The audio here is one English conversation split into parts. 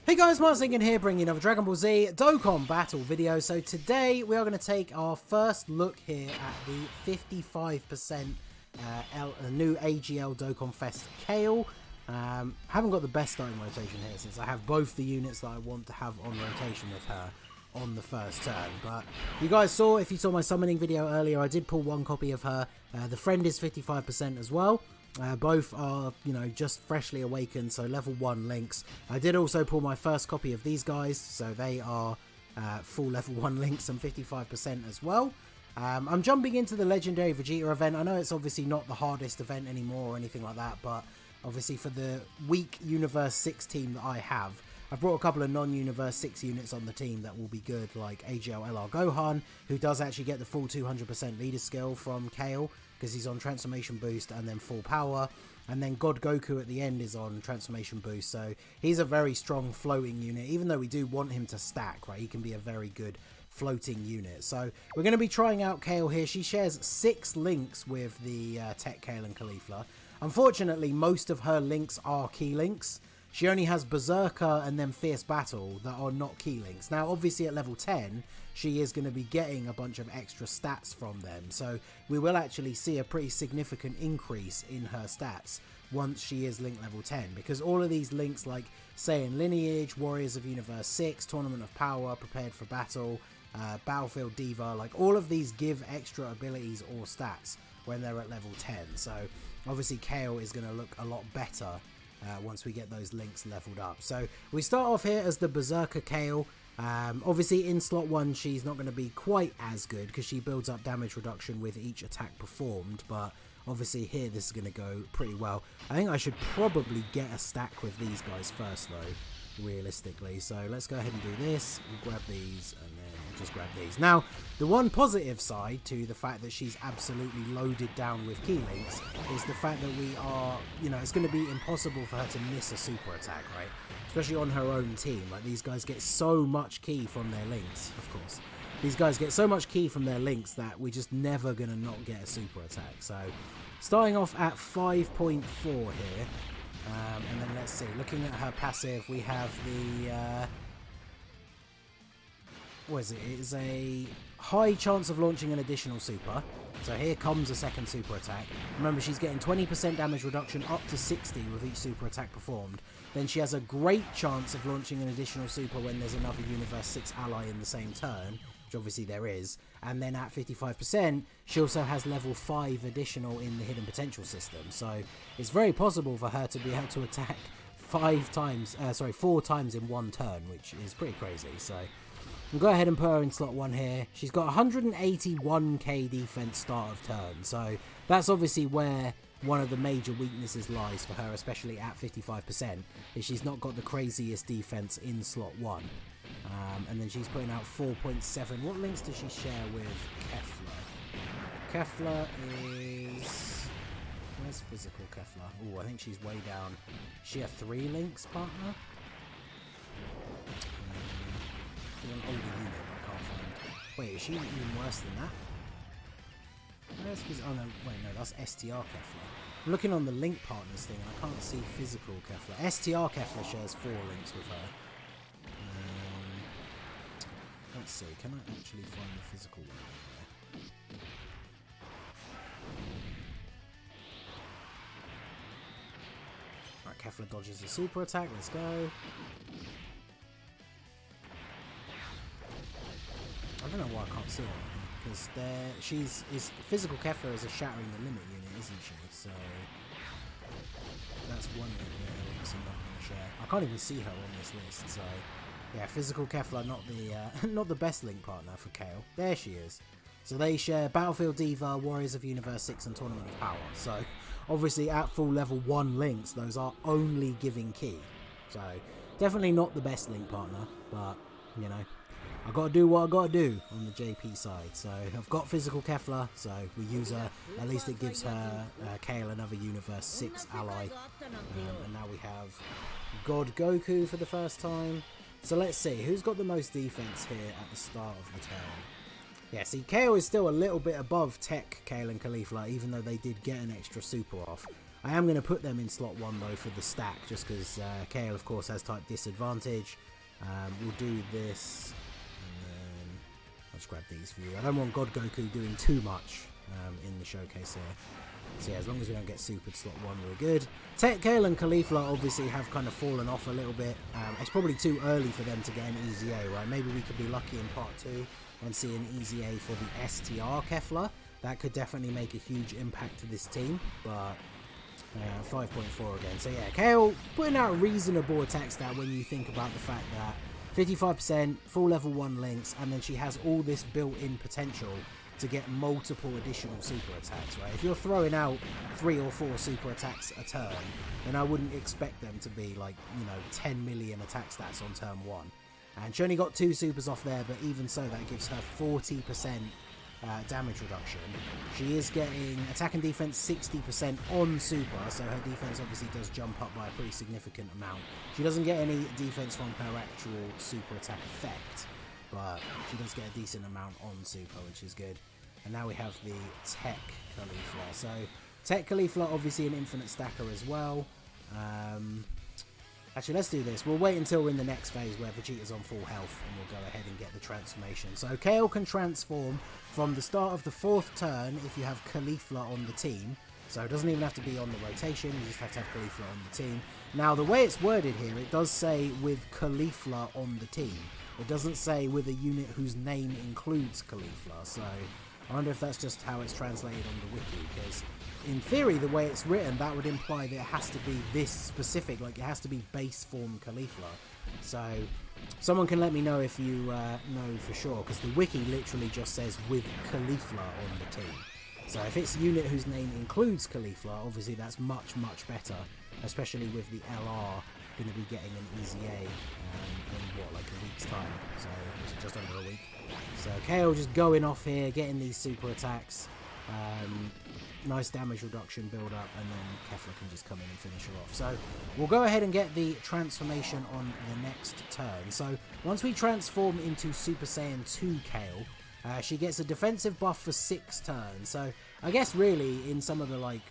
Hey guys, Saiyan here, bringing another Dragon Ball Z Dokkan battle video. So today we are going to take our first look here at the 55% new AGL Dokkan Fest Kale. Haven't got the best starting rotation here since I have both the units that I want to have on rotation with her on the first turn. But you guys saw, if you saw my summoning video earlier, I did pull one copy of her. The friend is 55% as well. Both are, just freshly awakened, so level 1 links. I did also pull my first copy of these guys, so they are full level 1 links and 55% as well. I'm jumping into the Legendary Vegeta event. I know it's obviously not the hardest event anymore or anything like that, but obviously for the weak Universe 6 team that I have, I've brought a couple of non-Universe 6 units on the team that will be good, like AGL LR Gohan, who does actually get the full 200% leader skill from Kale, because he's on Transformation Boost and then full power, and then God Goku at the end is on Transformation Boost, so he's a very strong floating unit, even though we do want him to stack, right? He can be a very good floating unit. So we're going to be trying out Kale here. She shares 6 links with the Tech Kale and Caulifla. Unfortunately, most of her links are key links. She only has Berserker and then Fierce Battle that are not key links. Now, obviously at level 10, she is going to be getting a bunch of extra stats from them. So we will actually see a pretty significant increase in her stats once she is link level 10. Because all of these links like Saiyan Lineage, Warriors of Universe 6, Tournament of Power, Prepared for Battle, Battlefield Diva, like all of these give extra abilities or stats when they're at level 10. So obviously Kale is going to look a lot better once we get those links leveled up. So we start off here as the Berserker Kale. Obviously in slot 1 she's not going to be quite as good because she builds up damage reduction with each attack performed, but obviously here this is going to go pretty well. I think I should probably get a stack with these guys first though, realistically. So let's go ahead and do this, we'll grab these and then just grab these. Now the one positive side to the fact that she's absolutely loaded down with key links is the fact that we are, it's going to be impossible for her to miss a super attack, right? Especially on her own team. Like, these guys get so much key from their links, of course. These guys get so much key from their links that we're just never going to not get a super attack. So starting off at 5.4 here. And then let's see, looking at her passive, we have the, what is it? It is a high chance of launching an additional super. So here comes a second super attack. Remember, she's getting 20% damage reduction up to 60 with each super attack performed. Then she has a great chance of launching an additional super when there's another Universe 6 ally in the same turn, which obviously there is. And then at 55%, she also has level 5 additional in the hidden potential system. So it's very possible for her to be able to attack 4 times in one turn, which is pretty crazy. So we'll go ahead and put her in slot 1 here. She's got 181k defense start of turn, so that's obviously where one of the major weaknesses lies for her, especially at 55%, is she's not got the craziest defense in slot 1. And then she's putting out 4.7. What links does she share with Kefla? Kefla is... where's physical Kefla? Oh, I think she's way down. She has 3 links, partner? An older unit, I can't find. Wait, is she even worse than that? Oh no, wait, no, that's STR Kefla. I'm looking on the link partners thing and I can't see physical Kefla. STR Kefla shares 4 links with her. Let's see, can I actually find the physical one over there? Alright, Kefla dodges a super attack, let's go. I don't know why I can't see her, because physical Kefla is a shattering the limit unit, isn't she? So that's one link they're obviously not going to share. I can't even see her on this list, so yeah, physical Kefla not the best link partner for Kale. There she is. So they share Battlefield Diva, Warriors of Universe 6 and Tournament of Power. So obviously at full level 1 links, those are only giving key. So definitely not the best link partner, but I gotta do what I gotta do on the JP side. So I've got physical Kefla, so we use her. At least it gives her Kale another Universe 6 ally. And now we have God Goku for the first time. So let's see, who's got the most defense here at the start of the turn? Yeah, see, Kale is still a little bit above Tech Kale and Caulifla, even though they did get an extra super off. I am going to put them in slot 1 though for the stack, just because Kale of course has type disadvantage. We'll do this, and then I'll just grab these for you. I don't want God Goku doing too much in the showcase here. So yeah, as long as we don't get supered slot 1, we're good. Kale and Caulifla obviously have kind of fallen off a little bit. It's probably too early for them to get an easy A, right? Maybe we could be lucky in part 2 and see an easy A for the STR Kefla. That could definitely make a huge impact to this team, but 5.4 again. So yeah, Kale putting out reasonable attack stat when you think about the fact that 55%, full level 1 links, and then she has all this built-in potential to get multiple additional super attacks, right? If you're throwing out 3 or 4 super attacks a turn, then I wouldn't expect them to be like, you know, 10 million attack stats on turn 1. And she only got 2 supers off there, but even so, that gives her 40% damage reduction. She is getting attack and defense 60% on super, so her defense obviously does jump up by a pretty significant amount. She doesn't get any defense from her actual super attack effect, but she does get a decent amount on super, which is good. And now we have the Tech Caulifla. So Tech Caulifla, obviously an infinite stacker as well. Actually, let's do this. We'll wait until we're in the next phase where Vegeta's on full health, and we'll go ahead and get the transformation. So Kale can transform from the start of the 4th turn if you have Caulifla on the team. So it doesn't even have to be on the rotation, you just have to have Caulifla on the team. Now, the way it's worded here, it does say with Caulifla on the team. It doesn't say with a unit whose name includes Caulifla, so I wonder if that's just how it's translated on the wiki, because in theory, the way it's written, that would imply that it has to be this specific, like it has to be base form Caulifla. So someone can let me know if you know for sure, because the wiki literally just says with Caulifla on the team. So if it's a unit whose name includes Caulifla, obviously that's much, much better, especially with the LR going to be getting an easy A in what, like a week's time, so just under a week. So Kale just going off here, getting these super attacks, nice damage reduction build up, and then Kefla can just come in and finish her off. So we'll go ahead and get the transformation on the next turn. So once we transform into Super Saiyan 2 Kale, she gets a defensive buff for 6 turns. So I guess really in some of the like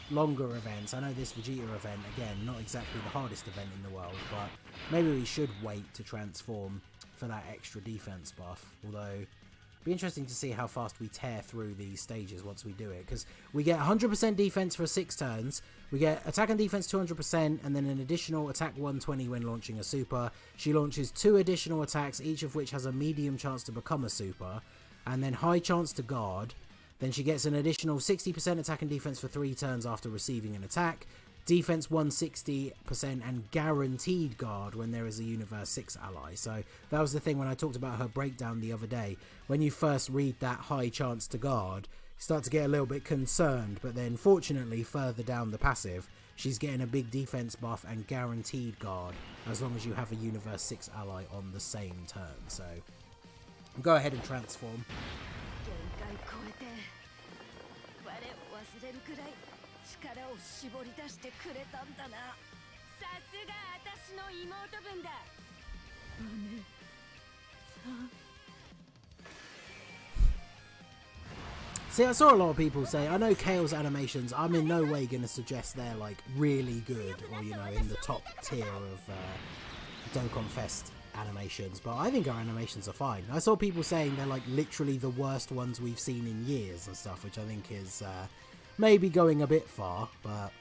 longer events, I know this Vegeta event, again, not exactly the hardest event in the world, but maybe we should wait to transform for that extra defense buff, although it'd be interesting to see how fast we tear through these stages once we do it, because we get 100% defense for 6 turns, we get attack and defense 200%, and then an additional attack 120 when launching a super. She launches 2 additional attacks, each of which has a medium chance to become a super, and then high chance to guard. Then she gets an additional 60% attack and defense for 3 turns after receiving an attack, defense 160%, and guaranteed guard when there is a Universe 6 ally. So that was the thing when I talked about her breakdown the other day. When you first read that high chance to guard, you start to get a little bit concerned, but then fortunately further down the passive, she's getting a big defense buff and guaranteed guard as long as you have a Universe 6 ally on the same turn. So go ahead and transform. See, I saw a lot of people say, I know Kale's animations, I'm in no way going to suggest they're like really good or, you know, in the top tier of Dokkan Fest animations, but I think our animations are fine. I saw people saying they're like literally the worst ones we've seen in years and stuff, which I think is maybe going a bit far, but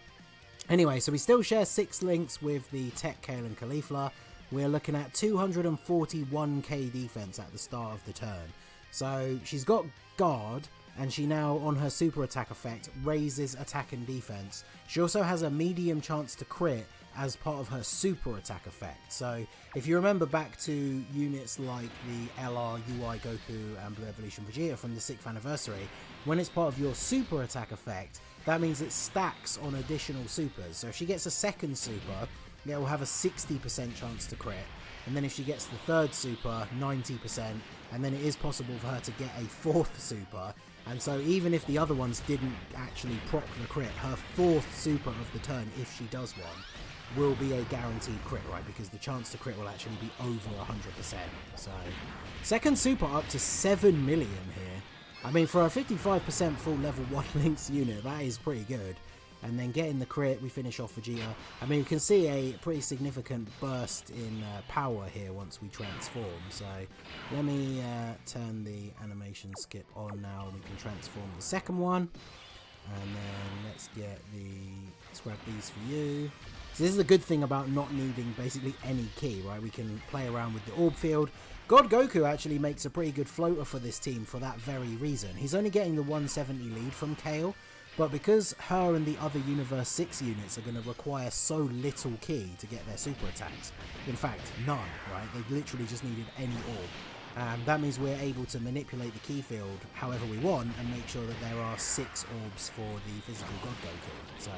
anyway, so we still share 6 links with the Tech, Kale and Caulifla. We're looking at 241k defense at the start of the turn. So she's got guard, and she now, on her super attack effect, raises attack and defense. She also has a medium chance to crit as part of her super attack effect. So if you remember back to units like the LR, UI, Goku and Blue Evolution Vegeta from the 6th anniversary, when it's part of your super attack effect, that means it stacks on additional supers. So if she gets a second super, it will have a 60% chance to crit. And then if she gets the 3rd super, 90%, and then it is possible for her to get a 4th super. And so even if the other ones didn't actually proc the crit, her 4th super of the turn, if she does one, will be a guaranteed crit, right? Because the chance to crit will actually be over 100%. So, second super up to 7 million here. I mean, for a 55% full level 1 links unit, that is pretty good. and then getting the crit, we finish off Vegeta. I mean, you can see a pretty significant burst in power here once we transform. So let me turn the animation skip on now, and we can transform the second one. And then let's grab these for you. So this is the good thing about not needing basically any key, right? We can play around with the orb field. God Goku actually makes a pretty good floater for this team for that very reason. He's only getting the 170 lead from Kale, but because her and the other Universe 6 units are going to require so little key to get their super attacks, in fact, none, right? They literally just needed any orb. That means we're able to manipulate the key field however we want and make sure that there are 6 orbs for the physical God Goku. So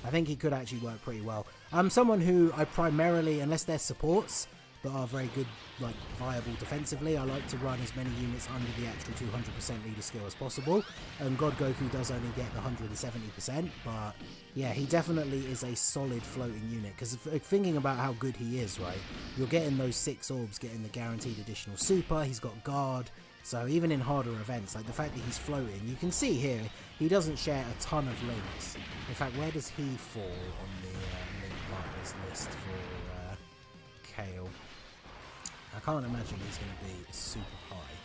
I think he could actually work pretty well. I'm someone who I primarily, unless they're supports that are very good, like viable defensively, I like to run as many units under the actual 200% leader skill as possible. And God Goku does only get the 170%, but yeah, he definitely is a solid floating unit. Because thinking about how good he is, right, you're getting those 6 orbs, getting the guaranteed additional super, he's got guard. So even in harder events, like the fact that he's floating, you can see here, he doesn't share a ton of links. In fact, where does he fall on the link partners list for Kale? I can't imagine he's going to be super high,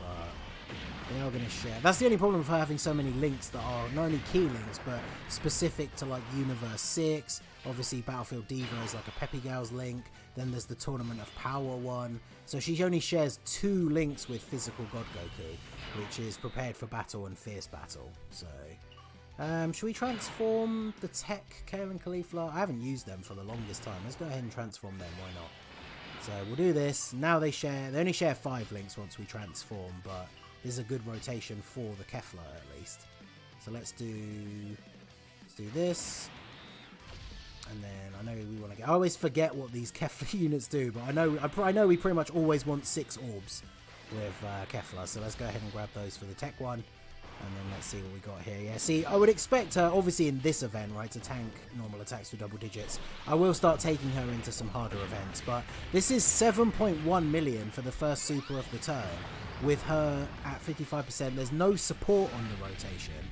but they are going to share. That's the only problem with having so many links that are not only key links, but specific to like Universe 6. Obviously, Battlefield Diva is like a Peppy Gal's link. Then there's the Tournament of Power one. So she only shares 2 links with Physical God Goku, which is Prepared for Battle and Fierce Battle. So, should we transform the Tech Kale and Caulifla? I haven't used them for the longest time. Let's go ahead and transform them. Why not? So we'll do this. Now they only share 5 links once we transform, but this is a good rotation for the Kefla at least. So let's do this. And then I know we want to get, I always forget what these Kefla units do, but I know we pretty much always want 6 orbs with Kefla. So let's go ahead and grab those for the Tech one. And then let's see what we got here. Yeah, see, I would expect her, obviously in this event, right, to tank normal attacks to double digits. I will start taking her into some harder events, but this is 7.1 million for the first super of the turn. With her at 55%, there's no support on the rotation.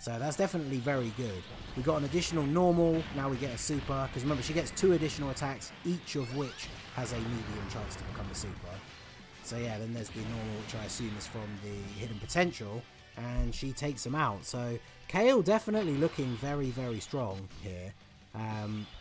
So that's definitely very good. We got an additional normal, now we get a super, because remember, she gets 2 additional attacks, each of which has a medium chance to become a super. So yeah, then there's the normal, which I assume is from the hidden potential. And she takes him out. So Kale definitely looking very, very strong here.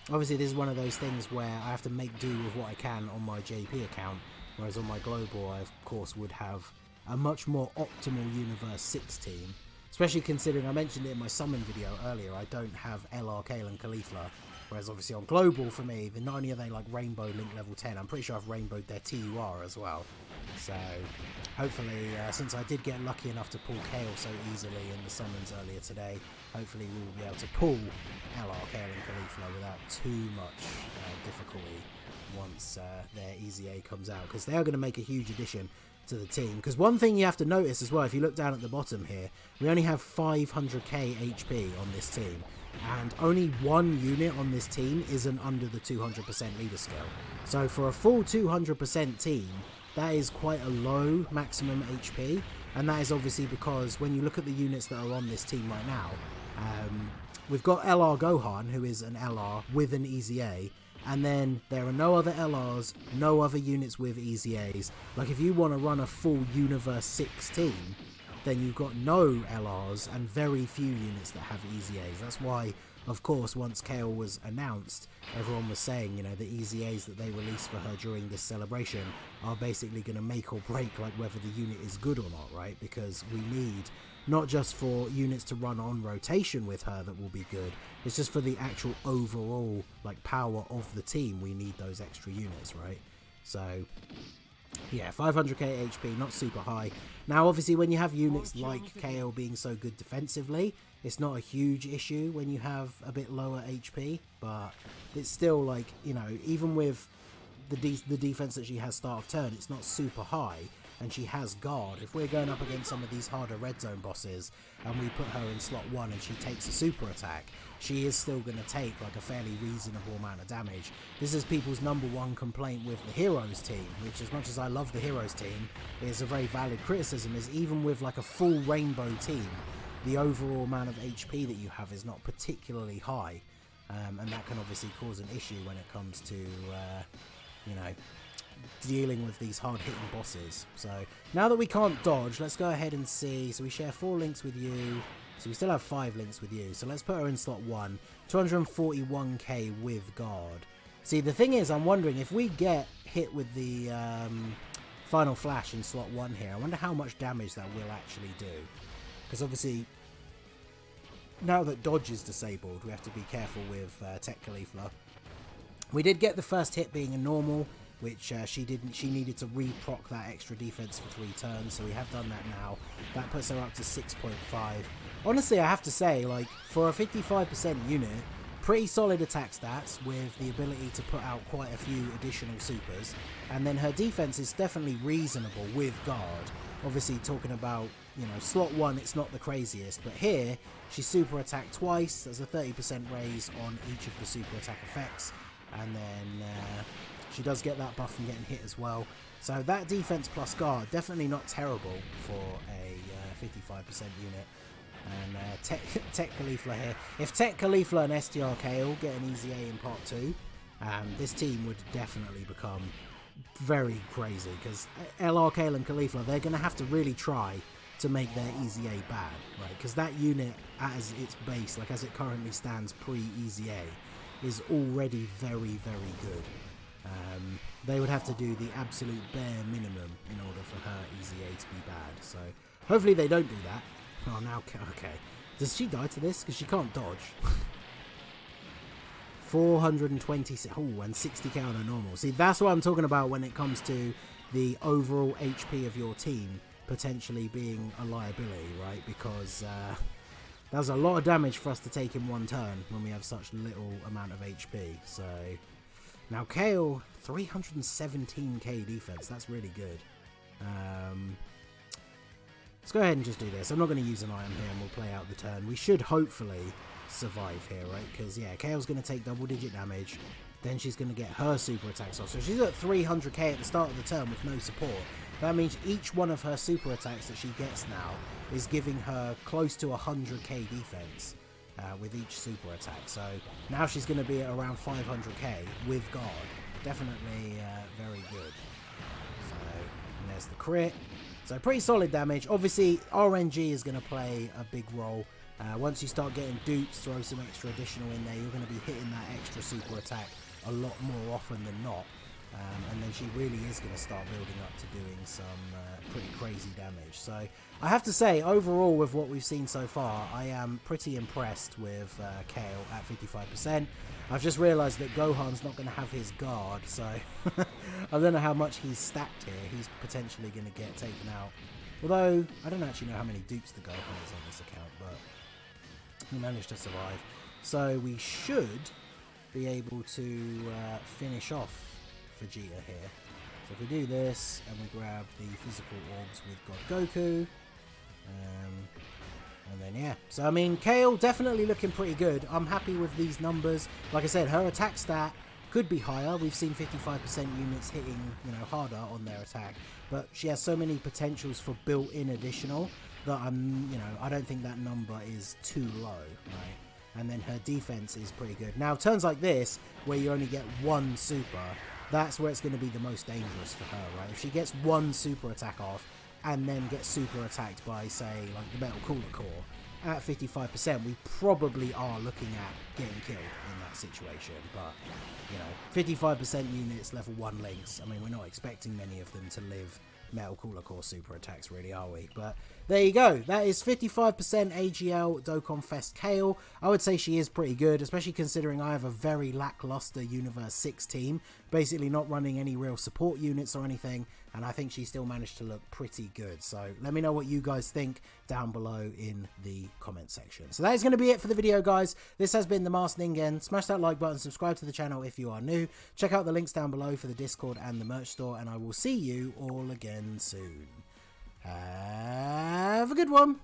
Obviously this is one of those things where I have to make do with what I can on my JP account, whereas on my global I of course would have a much more optimal Universe 6 team, especially considering I mentioned it in my summon video earlier, I don't have LR, Kale and Caulifla, whereas obviously on global for me, not only are they like rainbow link level 10, I'm pretty sure I've rainbowed their TUR as well. So hopefully, since I did get lucky enough to pull Kale so easily in the summons earlier today, hopefully we will be able to pull LR, Kale and Caulifla without too much difficulty once their Easy A comes out, because they are going to make a huge addition to the team. Because one thing you have to notice as well, if you look down at the bottom here, we only have 500k HP on this team, and only 1 unit on this team isn't under the 200% leader skill. So for a full 200% team, that is quite a low maximum HP, and that is obviously because when you look at the units that are on this team right now, we've got LR Gohan, who is an LR with an Easy A, and then there are no other LRs, no other units with Easy A's. Like if you want to run a full Universe 6 team, then you've got no LRs and very few units that have Easy A's. That's why, of course, once Kale was announced, everyone was saying, you know, the Easy A's that they released for her during this celebration are basically going to make or break like whether the unit is good or not, right? Because we need not just for units to run on rotation with her that will be good, it's just for the actual overall like power of the team, we need those extra units, right? So yeah, 500k HP, not super high. Now obviously when you have units like Kale being so good defensively, it's not a huge issue when you have a bit lower HP, but it's still like, you know, even with the defense that she has start of turn, it's not super high, and she has guard. If we're going up against some of these harder red zone bosses and we put her in slot 1 and she takes a super attack, she is still going to take like a fairly reasonable amount of damage. This is people's #1 complaint with the Heroes team, which as much as I love the Heroes team, is a very valid criticism, is even with like a full rainbow team, the overall amount of HP that you have is not particularly high, and that can obviously cause an issue when it comes to, you know, dealing with these hard-hitting bosses. So now that we can't dodge, let's go ahead and see. So we share 4 links with you, so we still have 5 links with you. So let's put her in slot 1, 241k with guard. See, the thing is, I'm wondering if we get hit with the final flash in slot 1 here, I wonder how much damage that will actually do. Because obviously, now that dodge is disabled, we have to be careful with Tech Caulifla. We did get the first hit being a normal, which she needed to re-proc that extra defense for 3 turns, so we have done that now. That puts her up to 6.5. Honestly, I have to say, like, for a 55% unit, pretty solid attack stats with the ability to put out quite a few additional supers, and then her defense is definitely reasonable with guard. Obviously, talking about, you know, slot 1, it's not the craziest, but here, she super attacked twice. There's a 30% raise on each of the super attack effects, and then she does get that buff from getting hit as well. So that defense plus guard, definitely not terrible for a 55% unit. And Tech Caulifla here. If Tech Caulifla and STR Kale get an easy A in part 2, this team would definitely become very crazy, because LR Kale and Caulifla, they're going to have to really try to make their easy A bad, right? Because that unit as its base, like as it currently stands pre-easy A, is already very, very good. They would have to do the absolute bare minimum in order for her easy A to be bad. So hopefully they don't do that. Oh, now, okay. Does she die to this? Because she can't dodge. 426, oh, and 60k on a normal. See, that's what I'm talking about when it comes to the overall HP of your team potentially being a liability, right? Because that was a lot of damage for us to take in 1 turn when we have such little amount of HP. So now Kale, 317k defense. That's really good. Let's go ahead and just do this. I'm not going to use an item here, and we'll play out the turn. We should hopefully survive here, right? Because, yeah, Kale's going to take double-digit damage. Then she's going to get her super attacks off. So she's at 300k at the start of the turn with no support. That means each one of her super attacks that she gets now is giving her close to 100k defense with each super attack. So now she's going to be at around 500k with guard. Definitely very good. So, and there's the crit. So pretty solid damage. Obviously, RNG is going to play a big role. Once you start getting dupes, throw some extra additional in there, you're going to be hitting that extra super attack a lot more often than not. And then she really is going to start building up to doing some pretty crazy damage. So I have to say, overall, with what we've seen so far, I am pretty impressed with Kale at 55%. I've just realised that Gohan's not going to have his guard, so I don't know how much he's stacked here. He's potentially going to get taken out. Although, I don't actually know how many dupes the Gohan is on this account, but he managed to survive. So we should be able to finish off Vegeta here. So if we do this, and we grab the physical orbs with God Goku, and then yeah, so I mean, Kale definitely looking pretty good. I'm happy with these numbers. Like I said, her attack stat could be higher. We've seen 55% units hitting, you know, harder on their attack, but she has so many potentials for built-in additional that I don't think that number is too low, right? And then her defense is pretty good. Now, turns like this, where you only get 1 super, that's where it's going to be the most dangerous for her, right? If she gets 1 super attack off, and then gets super attacked by, say, like the Metal Cooler Core, at 55%, we probably are looking at getting killed in that situation. But, you know, 55% units, level 1 links, I mean, we're not expecting many of them to live Metal Cooler Core super attacks, really, are we? But there you go. That is 55% AGL Dokkan Fest Kale. I would say she is pretty good, especially considering I have a very lackluster Universe 6 team, basically not running any real support units or anything, and I think she still managed to look pretty good. So let me know what you guys think down below in the comment section. So that is going to be it for the video, guys. This has been the Masked Ningen. Smash that like button, subscribe to the channel if you are new. Check out the links down below for the Discord and the merch store, and I will see you all again soon. Have a good one.